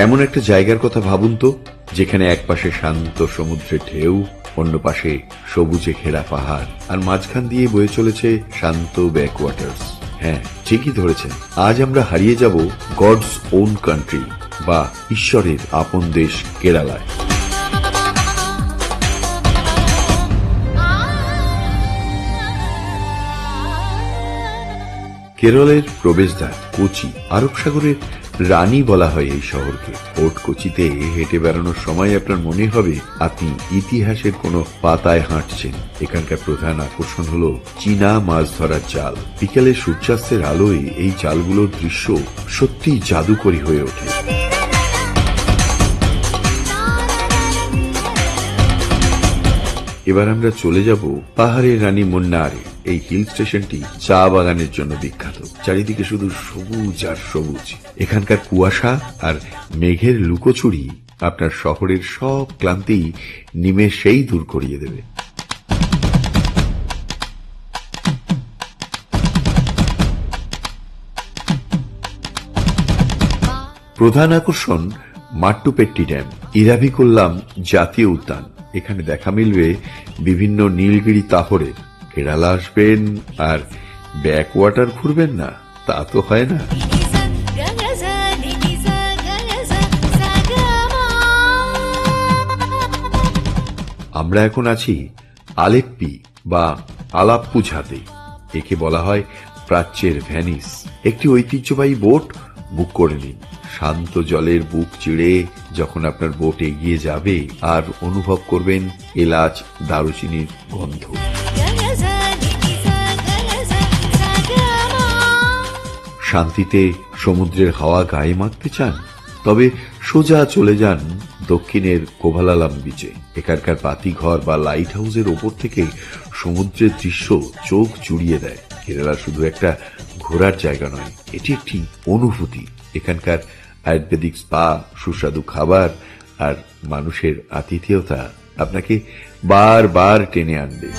এমন একটা জায়গার কথা ভাবুন তো, যেখানে এক পাশে শান্ত সমুদ্রের ঢেউ, অন্য পাশে সবুজে ঘেরা পাহাড়, আর মাঝখান দিয়ে বয়ে চলেছে শান্ত ব্যাকওয়াটার্স। হ্যাঁ, ঠিকই ধরেছেন। আজ আমরা হারিয়ে যাব গডস ওন কান্ট্রি বা ঈশ্বরের আপন দেশ কেরালায়। কেরলের প্রবেশদ্বার কোচি। আরব সাগরের রানী বলা হয় এই শহরকে। ফোর্ট কোচিতে হেঁটে বেড়ানোর সময় আপনার মনে হবে আপনি ইতিহাসের কোনো পাতায় হাঁটছেন। এখানকার প্রধান আকর্ষণ হল চীনা মাছ ধরার জাল। বিকেলে সূর্যাস্তের আলোয় এই জালগুলোর দৃশ্য সত্যি জাদুকরী হয়ে ওঠে। এবার আমরা চলে যাব পাহাড়ের রানী মুন্নারে। এই হিল স্টেশনটি চা বাগানের জন্য বিখ্যাত। চারিদিকে শুধু সবুজ আর সবুজ। এখানকার কুয়াশা আর মেঘের লুকোচুরি আপনার শহরের সব ক্লান্তি নিমেষেই দূর করিয়ে দেবে। প্রধান আকর্ষণ মাট্টুপেট্টি ড্যাম, ইরাভিকুল্লাম জাতীয় উদ্যান। এখানে দেখা মিলবে বিভিন্ন নীলগিরি তাহরে। কেরালা আসবেন আর ব্যাকওয়াটার ঘুরবেন না, তা তো হয় না। আমরা এখন আছি আলেপ্পি বা আলাপ্পুঝাতে। একে বলা হয় প্রাচ্যের ভ্যানিস। একটি ঐতিহ্যবাহী বোট বুক করে নিন। শান্ত জলের বুক চিড়ে যখন আপনার বোট এগিয়ে যাবে আর অনুভব করবেন এলাচ দারুচিনির গন্ধ। শান্তিতে সমুদ্রের হাওয়া গায়ে মাখতে চান? তবে সোজা চলে যান দক্ষিণের কোভালালাম বিচে। এখানকার বাতিঘর বা লাইট হাউসের ওপর থেকে সমুদ্রের দৃশ্য চোখ জুড়িয়ে দেয়। কেরালা শুধু একটা ঘোরার জায়গা নয়, এটি একটি অনুভূতি। এখানকার আয়ুর্বেদিক স্পা, সুস্বাদু খাবার আর মানুষের আতিথেয়তা আপনাকে বারবার টেনে আনবে।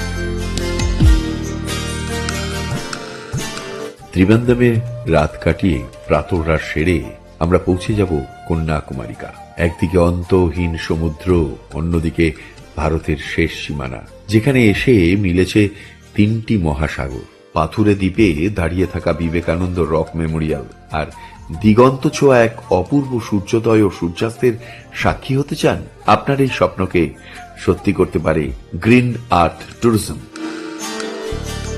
ত্রিবেন্দ্রমে রাত কাটিয়ে প্রাতরাশ সেরে আমরা পৌঁছে যাব কন্যাকুমারিকা। একদিকে অন্তহীন সমুদ্র, অন্যদিকে ভারতের শেষ সীমানা, যেখানে এসে মিলেছে তিনটি মহাসাগর। পাথুরে দ্বীপে দাঁড়িয়ে থাকা বিবেকানন্দ রক মেমোরিয়াল আর দিগন্ত ছোঁয়া এক অপূর্ব সূর্যোদয় ও সূর্যাস্তের সাক্ষী হতে চান? আপনার এই স্বপ্নকে সত্যি করতে পারে গ্রিন আর্থ ট্যুরিজম।